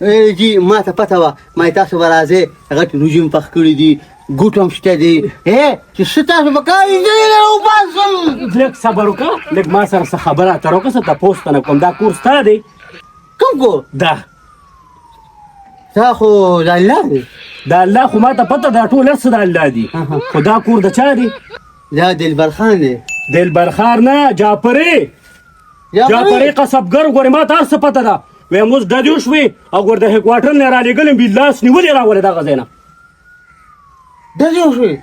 جی ما ته پته وه ما تاسو به راځئ غټ نجوم پخ کړي دي ګوټ هم شته دي چې څه تاسو به کوئ زه یې وباسم لږ صبر وکړه لږ ما سره څه خبره اتره وکړه څه تپوس تنه کوم دا کور ستا دی کوم کور دا دا خو د الله دی د الله خو ما ته پته دا ټول هر څه د الله دي خو دا کور د چا دی دا دلبر خان دی دلبر خان نه جعفري قصبګر ګورې ما ته هر څه پته ده وایم اوس ډډې وشوې او ګور د هیکواټر نه رالېږلم بي لاس نیولې راولې دغه ځای نه ډډې وشوې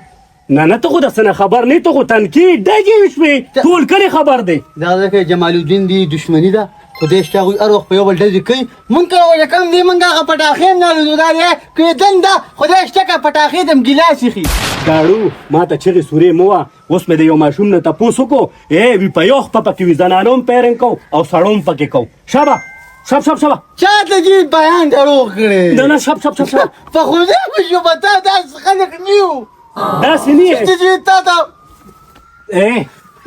نه نه ته خو د څه نه خبر نه ته خو تنکي ډډې وشوې ټول کلي خبر دی دا ځکه جمال الدین دی دشمني ده خدای شته هغوی هر وخت په یو بل ډزې کوي مونږ ته وایه کم دی مونږ هغه پټاخې نه لرو دا دی کېدن ده خدای شته که پټاخې دم ګیلاس ایښي داړو ما ته چغې سورې مه وه اوس مې د یو ماشوم نه تپوس وکړو وي په یو خپه پکې وي زنانه هم پیرنګ کوو او سړو هم پکې کوو شابه شب چا ته جي بیان دروغ کړی نه نه شب په خدای په ژبه تا داسې خلک نه یو داسې نه یې چې تا ته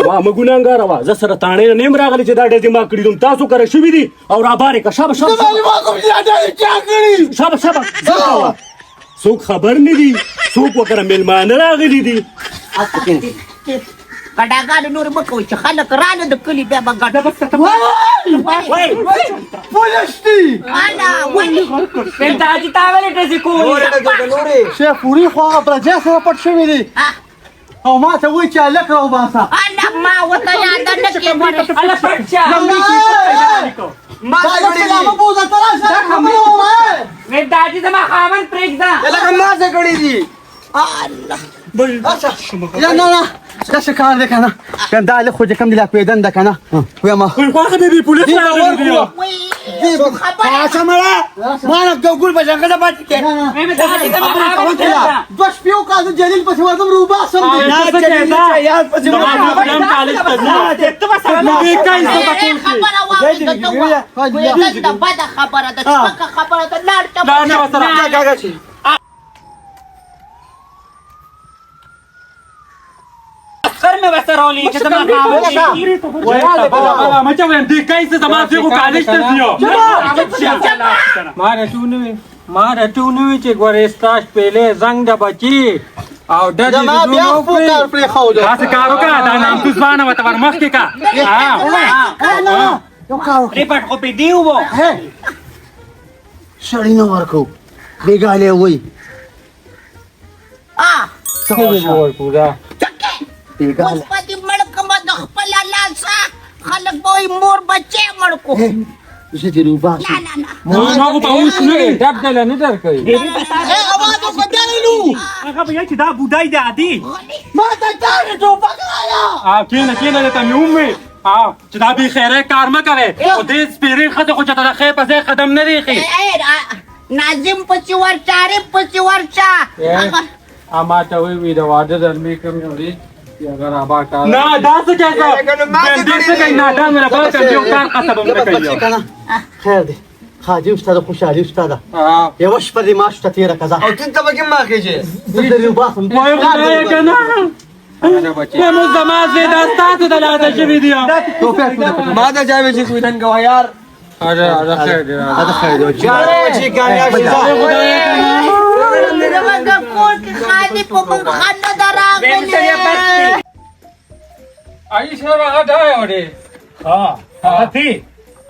وا مه ګناهګاره وه زه سره تاڼې نه یم راغلی چې دا ډزې ما کړي دوم تاسو کره شوي دي او رابارې که شابه څوک خبر نه دي څوک وکړه میلمانه راغلي دي کډاګانو نور مه کوئ چې خلک راله د کلي بیا به ګډه پولیس دي پنتاجي تا ولې ډزې کوي شیخ پوري خو هغه پرجا سره پټ شوي دي او ما ته وایي چې هلک راوباسه ما ورته یاده نه کړې هله پټ شه پنتاجي زما خاوند پرېږده نه داسې کار دی که نه دا هلک خو چې کوم دی لا کوېدن ده که نه ویمه خوښه دی پولیس راغلي دي ما نه ګول په جنګله پاتې کې دوه شپې وکړه زه جلیل پسې ورځم روباسم بده خبره ده سپکه خبره ده لاړ سر میں ویسا رولی کہ زمان مچا ویم دی کیسے زمان سے کو کالج ته دیو ماره ټونوي چې ګورستاش پهله زنګ د بچي او د دې بیا خو کار پرې خو ده تاسو کار وکړه دا نام تاسو وته ور مخ کې کا ریپورت کو پی دیو وو سړی نه ورکو بیګاله وای پورا اوس پدې مړک ما د خپل لاسه خلک به مور بچي مړکو زه دې روباسم نه ما کو پاوس نه ډب دل نه در کوي اواز وکړلو هغه به چې دا بودای دی عادي ما ته تاره ټوپک رایا کینه ته مې ومه چې دا به خیره کار ما کوي او دې سپیری خته خو چې دا خې په ځای قدم نه ریخي ناظم پچی ورچاره پچی ورچا اما ته وی دا واده درمي کوم دی اگر ابا کا نه دا څه کېږي دې څه کوي نه دا مې راځي چې یو کار قصب نه کوي خیر دی خادم ستاسو خوشحالي ستاسو یو شپه دې ما شته تیره کزا او تین ته به ما کېږي زه دې روباسم وای خدای کنه مو زما زه دا تاسو د لاته شوی دی ما دا جاوې چې کویدن غوا یار اره خیر دی چې ګانیا شي زمونږ کور کې خالي په موږ خانه دراغلي عائشہ هغه دا وړي هغه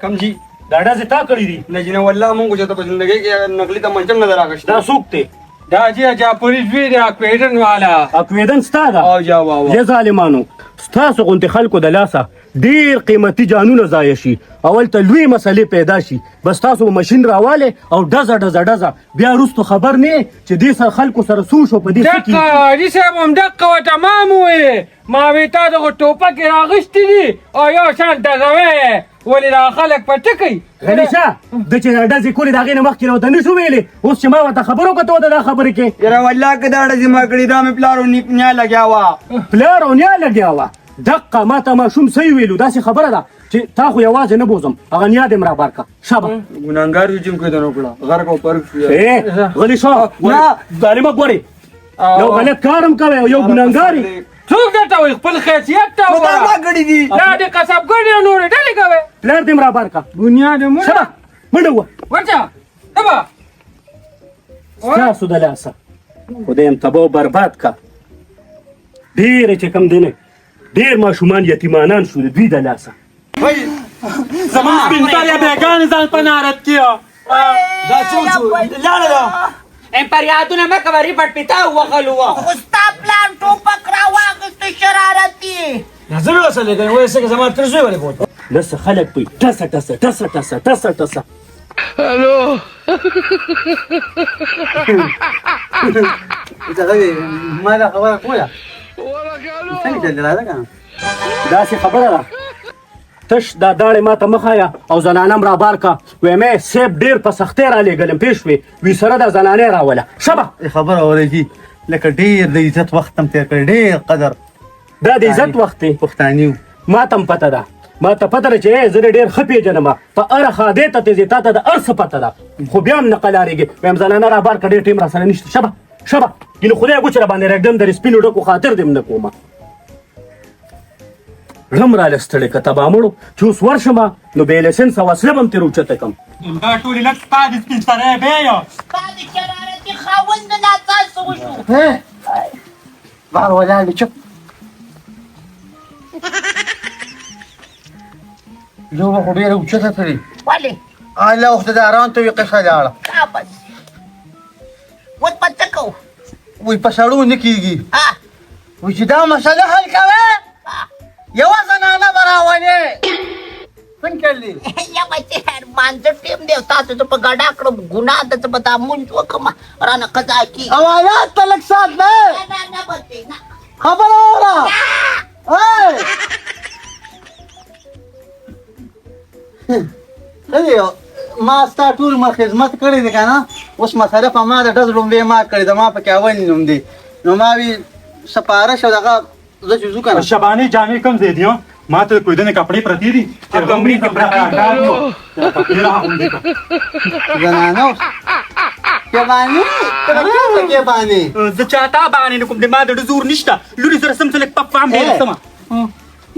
کم جی دا څه تا کړی دي نه جنه والله مونږ چې ته په ژوندۍ کې نقلي ته منچم نه راغشت دا سوق ته دا جا پولیس وی دا کویدن والا اکویدن ستا ده او جا وا یا ظالمانو ستاسو غونډې خلکو د لاسه ډیر قیمتي جانونه ضایع شي اول ته لوی مسلې پیدا شي بس تاسو ماشین راواله او ډزه بیا وروسته خبر نه چې دې سره خلکو سره سو شو په دې کې دغه صاحب هم دغه و تمام وې ما وی تا د ټوپک راغشتې دي او یو شان دغه ولې را خلک پټ کوي غلیشه د چې ډزې کولې د هغې نه مخکې راوته نه شو ویلې اوس چې ما ورته خبر وکړه ته دا خبرې کې یاره والله که دا ډزې ما کړې دا مې پلار او نیا لګیا وه پلار او نیا لګیا وه دقه ما ته ماشوم صحیح ویلو داسې خبره ده چې تا خو یوازې نه بوزم هغه نیا دې م رابار کړه شابه ګناهګار یو چې کویدن وکړه غرق او پرک غلی شو ظالمه ګورې یو غلط کار هم کوې او یو ګناهګار یې څوک درته وایي خپل خیثیت ته دا ما کړي دي دا د کسبګرو نورې ډلې کوي پلار دې م رابار کړه دنیا دې مړه شابه منډه ووه ورچا تبا ستاسو د لاسه خدای یم تباه و برباد کا ډېرې چې کم دی نه ډېر ماشومان یتیمانان شو د دوی د لاسه زما سپین سرې بیګانې ځان په نارت کړه دا څو لاړه ده امپریاتونه مه کوه ریپټ پیتا وغلو خو ستا پلان ټوپک راواخیسته شرارتي زه به وسه لګم وایي څنګه زما تر زوی ولې بوت داسې خلک پې ټسه ټسه ټسه ټسه ټسه ټسه ما دا خبره کوله څنګه چل راځه کنه داسې خبره ده تش دا داړې ما ته مه ښایه او زنانم را بار کا ویې مې سیب ډېر په سختۍ را لېږلم پېښ شوې وي سره دا زنانې راوله شبه خبره اورېږي لکه ډېر د عزت وخت هم تېر کړی ډېر قدر دا د عزت وخت دی پښتاني وو ما ته هم پته ده ما ته پته ده چې زه دې ډېر ښه پېژنم ته هره خادې ته تېزې تا ته د هر څه پته ده خو بیا هم نه قلارېږي وایم زنانه را بار کړه ډېر ټیم را سره نشته شبه شبه ګینه خدای ګوچ را باندې رږدم د سپینو ډکو خاطر دې هم نه کومه غم را لستړی که تبا مړو چې اوس ورشم نو بې لسنسه وسله به هم ترې اوچته کړم دا ټولې لږ ستا د سپین سرې بیه ستا د شرارتي خاوند نه تاسو وشو بار ولاړ دی چپ لوبه خو ډېره اوچته کړې ولې الله وختداران ته وي قصه لاړه دا بس وت پته کو وی په سړو نه کېږي ها وی چې دا مسله حل کوې یوه زنانه به راولې څنګه کړلې یا بچې مانځه ټیم دی او تاسو ته په ګډا کړم ګناه ده ته به دا مونځ وکړم رانه قضا کي اوالات ته لږ سات دی نه بچې نه خبره اوره ښه ما ستا ټول عمر خدمت کړی دی که نه اوس مسله په ما د ډز لومړی ما کړې ده ما پکې اول نوم دی نو ما وي سپارش او دغه زه چې ځو که نه شبانې جامې کم دې دي ما ته کویدنې کپړې پرتې دي کمرې کې زنانه اوس کې باندې کې باندې زه چاته باندې نه کوم د ما د زور نشته لوري سره سم څه لږ پپ فام دی سم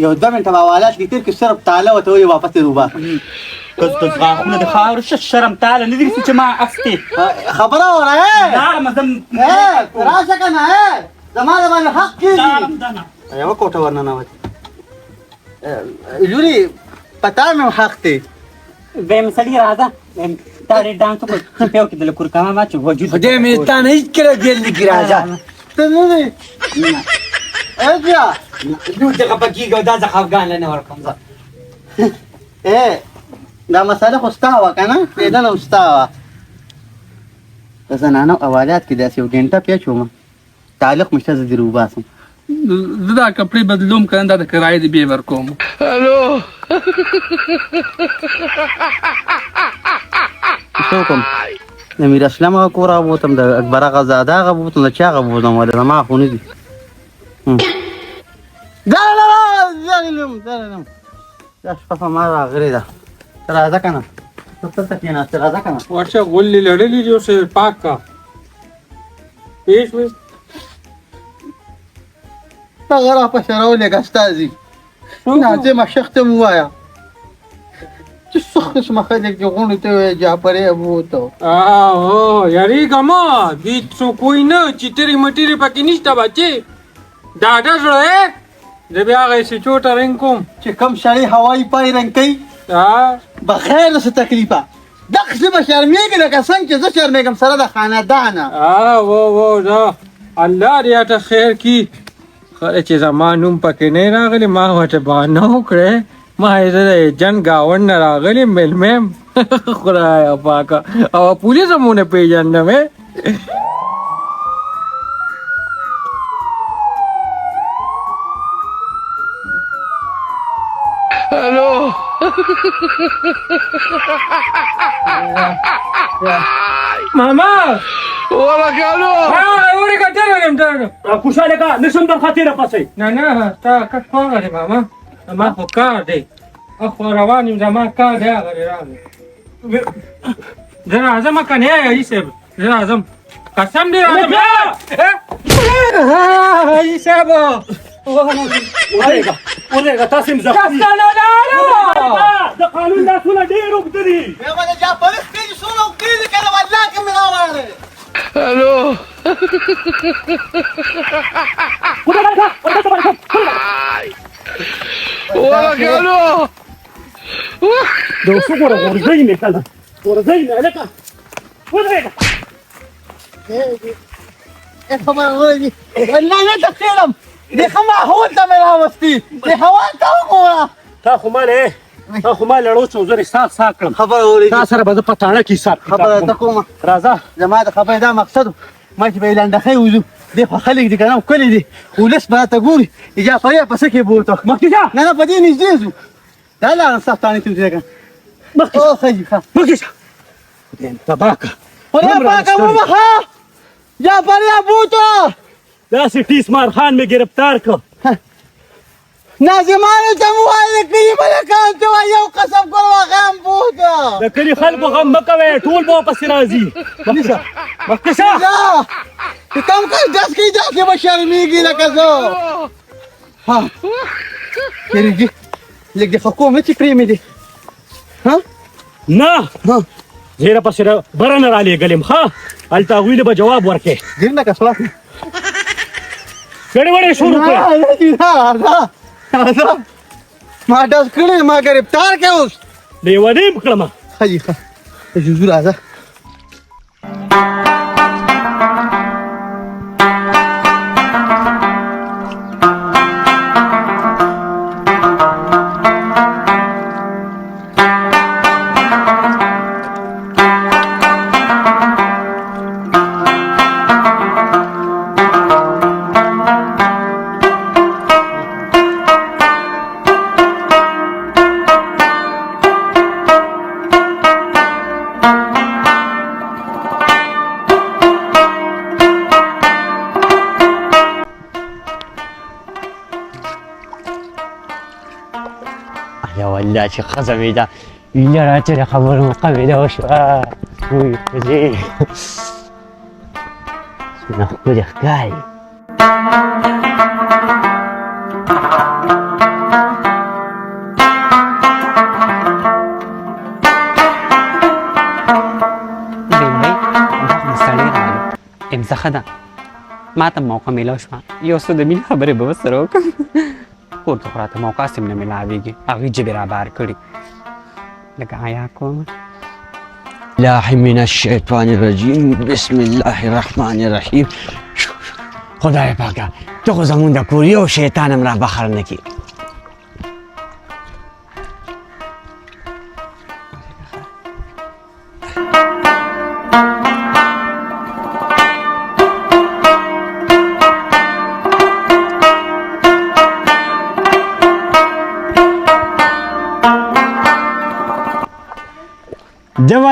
یو 2 منټه به حوالات لیکل کې صرف تاله ورته وایي واپس یې روباسه کس غاښونه د خاورو شرم تاله نه دي چې ما افتې خبره اوره لاړم زه راشه که نه زما د باندې حق کېږي یوه کوټه ورننوت لوري په تا مې حق دی ویم سړي راځه دا ډېر ډانګ ته چې پیو کې د لکور کما ما چې وجود خدای مې تا نه هیڅ کله ګیل نه کړي راځه ته نه دی بیا لور دغه پکېږي او دا زه خفګان نه ورکوم زه دا مسله خو ستا وه که نه پرېږدنه هم ستا وه په زنانو اوالات کې داسې یو ګنټه پیچومه تعلق مې شته زه دې روباسم زه دا کپړې بدلوم که نه دا د کرایې د بې ورکوم څه وکړم د میر اسلم هغه کور هغه بوتم د اکبر هغه زاده هغه بوتم د چا هغه بوتم ولې زما خو نه دي دا شپه په ما راغلې ده ته راځه که نه ته دلته کېناستې راځه که نه ورشه غولې لړلې دي اوس یې پاک کا پېښ وې هغه را په شرو لږ استازي ناظمه شیخ ته مو ووایه چې څه قسمه خلک دي غونډو ته وایي جعفرې ابوته یاریږه مه دې څوک وایي نه چې تېرې مټېرې پکې نشته بچې ډاډه زړه زه بیا هغه سچوټه رنګ کوم چې کوم سړی هوایي پای رنګ کوي بخیر څه تکلیفه دقسې به شرمېږي لکه څنګه چې زه شرمېږم سره د خاندانه و دا الله دې ته خیر کي خره چې زما نوم پکې نه راغلی ما ورته بهانه وکړې ما یې زه د جن ګاونډ نه راغلی مېلمه خدایه پاکه او پولیس هم ونه پېژندم ماما وړې کتل یم خوشحاله کا نشم در خاطره پسې نه تا کټ خوږه دی ماما زما خو کار دی خو روان یم زما کار دی هغه راغلی زه راځم که نه یې صاحب زه راځم قسم دې راځم حاجي صاحب ورېږه تاسې هم زخمي د قانون لاسونه ډېر اوږده دي دا چا پولیس کې څونه اوږدې دي که د والله کې مې راوړی د اوسه ګوره غورځوي مې کله غورځوي مې هلکه ودرېږه خبره وایي والله نه تخیلم دې ښه ماحول ته مې راوستي دې هوا ته وګوره تا خو ما لړو چوزر حساب کړم خبره وایي تا سره به زه په تاڼه کې حساب خبره ته کومه راځه زما د خبرې دا مقصد و ما چې به یې لنډخۍ وځو دې خو خلک دي که نه ښکلي دي ولس به راته ګوري جعفري په څه کې بوته مخکې شه نه نه په دې نږدې ځو دا لاړم ستا تاڼې ته ځې که مخکې او ښه ښه مخکې شه خدای مې تباه کړه خدای پاکه وبخه جعفري بوته داسې ټیس مار خان مې گرفتار کړ ناظمانو ته مو وایي د کلي ملکانو ته وایي یو قسم کول واغه هم بوته د کلي خلکو غم مه کوئ ټول به ورپسې راځي مخکې شه چې کم کس دس کوي داسې به شرمېږي لکه زه ها تېرېږي لږ د خکو مه چې پرېمې دي نه زه یې راپسې بره نه رالېږلم ښه هلته هغوی له به جواب ورکړې ډېر نه که سواس ګړې وړې شروع کړې ما ډز کړی ما ګرفتار کړی اوس لیونی م کړمه ښه جي ښه جوزو راځه یا والله چې ښځه مې ده وینه راته خبره مقابله وشوه وی ښځې څومره ښکلې ښکاري بېنبۍ دا خو مې سړی راغلی امزه ښه ده ما ته موقع میلاو شوه یو څه د مینې خبرې به ورسره وکړم کور ته خو راته موقع سم نه میلاویږي هغوی جبې رابار کړي لکه حیا کوم الله من الشیطان الرجیم بسم الله الرحمن الرحیم خدای پاکه ته خو زمونږ د کور یو شیطان هم را بخر نه کړي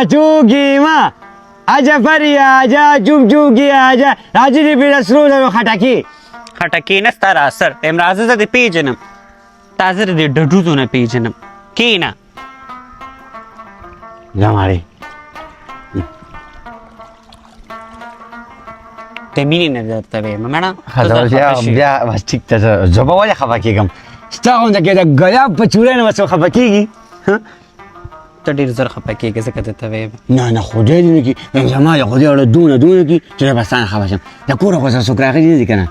جوگی ما آجا پری آجا جوگ جوگی آجا راجی دی بیڑا سرو دارو خٹکی خٹکی نستا را سر امرازه زده پیجنم تازه دی ڈڈوزو نا پیجنم کی نا زماری تمینی ندر تبه ممنا خدا بیا بس ٹھیک تا زبا والی خفا کیگم ستا غونده که دا گیا پچوره نمسو خفا کیگی ته ډېر زر خفه کېږې ځکه درته ویم نه نه خدای دې نه کړي زما د خدای اړه دونه کړي چې زه به ستا نه خفه شم د کوره خو څه څوک راغلي نه دي که نه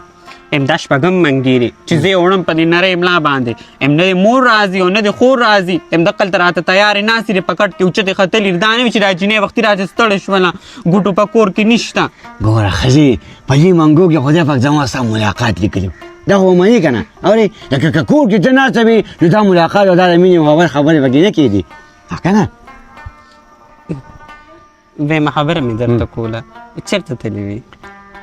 ام دا شپږم منګي دي چې زه یې وړم په دې نرۍ املا باندې ام نه د مور راځي او نه د خور راځي ام دقلته راته تیارې ناستې دي په کټ کې اوچتې ختلي دا نه وي چې دا جینۍ وختي راته ستړې شوله ګوټو په کور کې نشته ګوره ښځې په دې منګو کې خدای پاک زما ستا ملاقات لیکلي دا خو منې که نه اورې لکه که کور کې ته ناسته وې نو دا ملاقات او دا د مینې خبرې پکې نه کېدي که نه ویمه خبره مې درته کوله چېرته تللی وي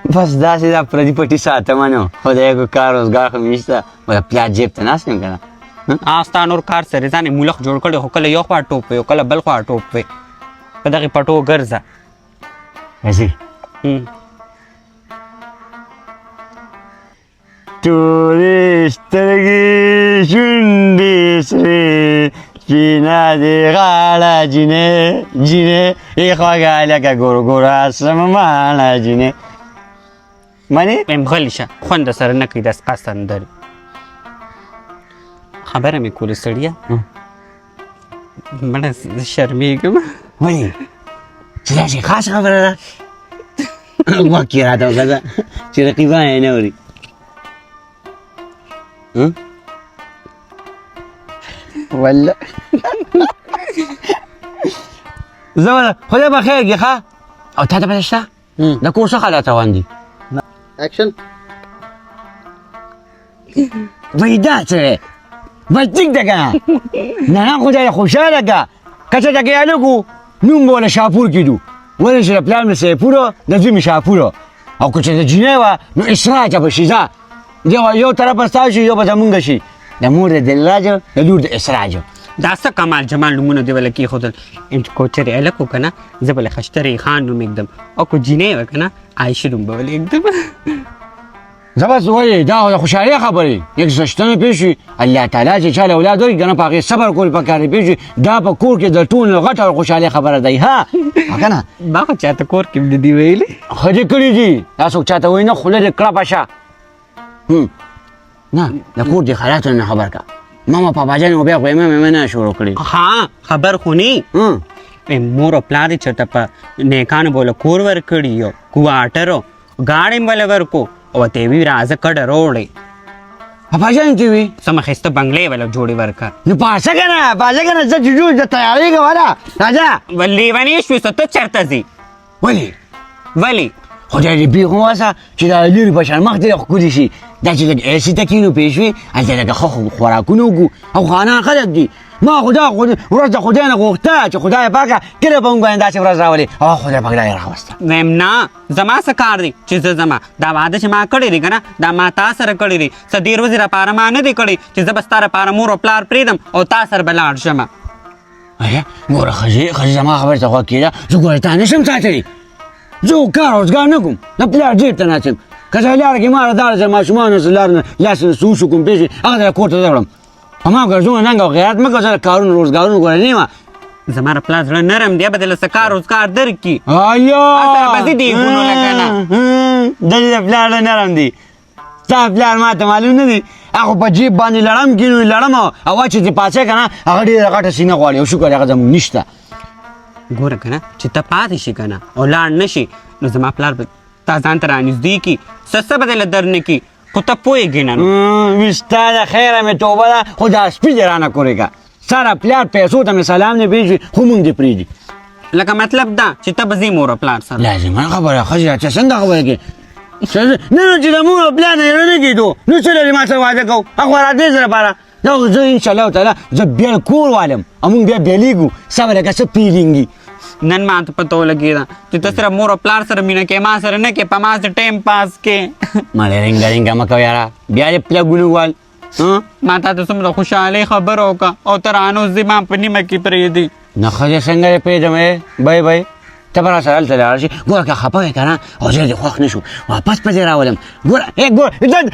بس داسې دا پردي پټي ساتمه نو خدای کو کار روزګار خو مې نشته د پلار جیب ته ناست یم که نه ستا نور کار سره ځان یې مولخ جوړ کړی خو کله یو خوا ټوپ وی او کله بل خوا ټوپ وی په دغې پټو ګرځه راځي تورې سترګې شونډې سرې سپینه دې غاړه جینې جینې ای خوږه لکه ګورګوره اسمانه جینې منې یم غلی شه خوند سره نه کوي داسې سندرې خبره مې کولې سړیه مړه زه شرمېږم ولې چې داسې خاص خبره ده واقع راته وکړه چې رقیبان یې نه اوري والله زه خدای به خیر کړي ښه او تا ته پته شته د کور څه حالات روان دي اکشن وای دا څه دی بس ټیک ده که نه نه خدای خوشحاله که که څه ټکې هلک نوم به له شاپور کېدو ولې چې د پلار مې سیپوره د زوی مې شاپوره او که چې د جینۍ وه نو اسراج به شي ځه یو طرفه ستا شي یو به زمونږ شي د مور د دلراج د لور د اسراج دا څه کمال جمال نومونه دې وله کېښودل کو چېرې هلک و که نه زه به له خشترې خان نوم ایږدم او که جینۍ وه که نه عایشې نوم به ولې ایږدم زه بس وایې دا خو د خوشحالۍ خبرې یک زشتنه پېښ شي الله تعالی چې چا له اولاد ورکړي که نه په هغې صبر کول پکار دی پېښ شي دا په کور کې د ټولو غټه خوشحالۍ خبره دی ها که نه ما خو چاته کور کې نه دي ویلې ښه دې کړي دي دا څوک چاته وایي نه خوله دې کړه پشه نه د کور دې حالاتو نه خبر که ماما پاپاجانې خو بیا خو یې نه شروع کړي ها خبر خو نه مور او پلار یې چېرته په نیکانو به له کور ورکړي یو کوارټر و ګاډۍ به له ورکو او ته یې وي راځه کډه راوړئ پاپاجانې ته وي سمه ښایسته بنګلې به له جوړې ورکړه نو پاسه که نه پاسه که نه زه چې جوړ د تیارۍ کوله راځه لیونی شوې ته چېرته ځې ولې ولې خدای دې بیخ وواسه چې دا لرې په شان مخ دې ښکلي شي دا چې لږ ایسي ته کښېنو پوه شوې هلته لږ ښه خوراکونه وکړو او خانان خلک دي ما خو دا ورځ د خدای نه غوښته چې خدای پاکه کله به موږ باندې داسې ورځ راولې او خدای پاک دا یې راوسته ویم نه زما څه کار دی چې زه ځمه دا واده چې ما کړی دی که نه دا ما تا سره کړی دی څه ډېر ورځې لپاره ما نه دی کړی چې زه به ستا لپاره مور او پلار پرېږدم او تا سره به لاړ شمه ګوره ښځې زما خبرې ته غوږ کېږه زه ګوره تا نشم ساتلی زه کار روزګار نه کوم د پلار ډېر ته ناڅم که څه لاره کې ما داره سره ماشومانو سره لار نه لاس نه سوس وکړم پوه شوې هغه ته کور ته ځه وړم په ما ګرځونه ننګ او غیرت مه کوه زه کارونه روزګارونه ګوره نه یم زما د پلار زړه نرم دی به دله څه کار روزګار درکړي آیا سره به زه دیګونو لکه نه دلې د پلار نرم دی ستا پلار ما ته معلوم نه دی هغه په جیب باندې لړم کېنو لړم او چې دې پاڅې که نه هغه ډېره غټه سینه غواړي او شکر هغه زموږ نشته ګوره که نه چې ته پاتې شي که نه او لاړ نه شي نو زما پلار به تا ځان ته رانږدې کړي څه به دله در نه کړي خو ته پوهېږې نه وي ستا د خیره مې توبه ده خو دا سپي دې رانه کورې که ستا د پلار پیسو ته مې سلام نه پېژوي خو مونږ دې پرېږدي لکه مطلب دا چې ته به ځې مور او پلار سره لازمه خبره ښځې چې څنګه خبره کوې نه نو چې د مور او پلار نه یې نه کېدو نو څه لري ما سره واده کوو هغه راتلې زه لپاره دا زه انشاءالله تعالی زه بېل کور والم او مونږ بیا بېلېږو ستا به لکه څه پیلینګي نن ما ته پته ولګېده چې ته صرف مور او پلار سره مینه کې ما سره نه کې په ما سره ټایم پاس کې مړې رنګه رنګه مه کوه یاره بیا دې پلګونه ووال ما تا ته څومره خوشحالۍ خبره وکړه او ته رانو ځې ما په نیمه کې پرېږدي نه ښځې څنګه دې پرېږدم بای بای ته به راسره هلته لاړه شي ګوره که خفه وې که نه او زه دې خوښ نه شو واپس به دې راولم ګوره ګوره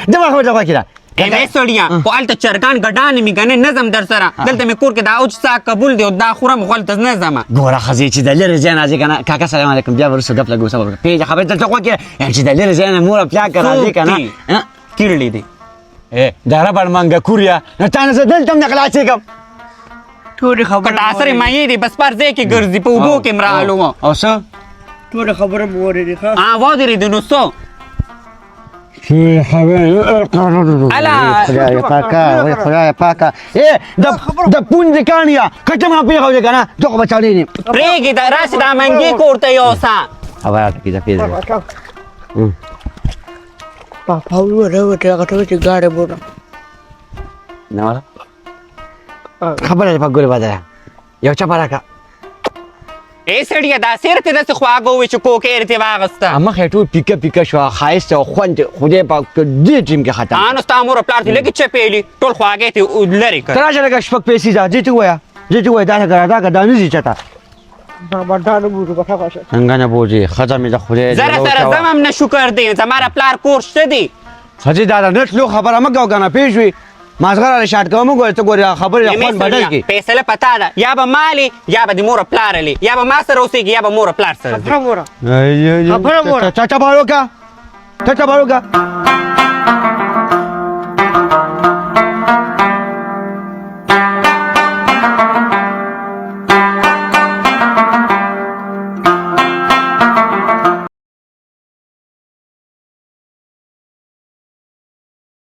دغه خبره ته غوږ کېده ای سړیا خو هلته چرګان ګډانې مې که نه نه ځم در سره دلته مې کور کې دا اوج سا قبول دی او دا خورم خو هلته نه ځمه ګوره ښځې چې د لرې ځای نه ځې که نه کاکا سلام علیکم بیا به وروسته ګپ لګو صبر وکړه پوهېږې خبرې دلته غوږ کېده چې د لرې ځای نه مور او پلار که راځې که نه کیړلی دی د ربړ منګکور یا نو تا نه زه دلته هم نه خلاصېږم ټولې خبرې کټاسرې مایې دی بس پر ځای کې ګرځي په اوبو کې م راغلو او څه ټولې خبرې مې واورېدې ښه واودرېدو نو څه خدای پاکه وای خدای پاکه د پونځې کاڼیا کټه ما پرېښودې که نه دغه به چاړې نه پرېږدي دا راشي دا منګي کور ته یوسه خبره کېده پېژنه پاپا وویل هغه ته چې ګاډی بوډه نه ولا خبره دې په ګولې بدله یو چپه راکړه ای سړیه دا سیر ته داسې خواږه ووي چې کوکې رې واغسته مخ یې ټول پیکه پیکه شوه ښایسته او خوند خدای پاک دې ټیم کې ختم نو ستا مور او پلار دې لږې چپېلي ټول خواږې تې لرې کړ ته راشه لږه شپږ پیسې ځه دې ته ووایه دې ته ووایه داسې کړه دا که دا نه ځي چاته دا نه بوځو په ښه څنګه نه بوځي ښځه مې د خدای زره سره زم هم نه شکر دی زما د پلار کور شته دی ښځې دا د نه تلو خبره مه کوه که نه پوه شوې مازغره شاټ کوه مه ګورې ته ګورې خبرې د خوند بدل کړي فیصله پتا ده یا به مالي یا به د مور او پلار لې یا به ما سره اوسېږي یا به مور او پلار سره خبره وره ته ټبار وکړه ته ټبار وکړه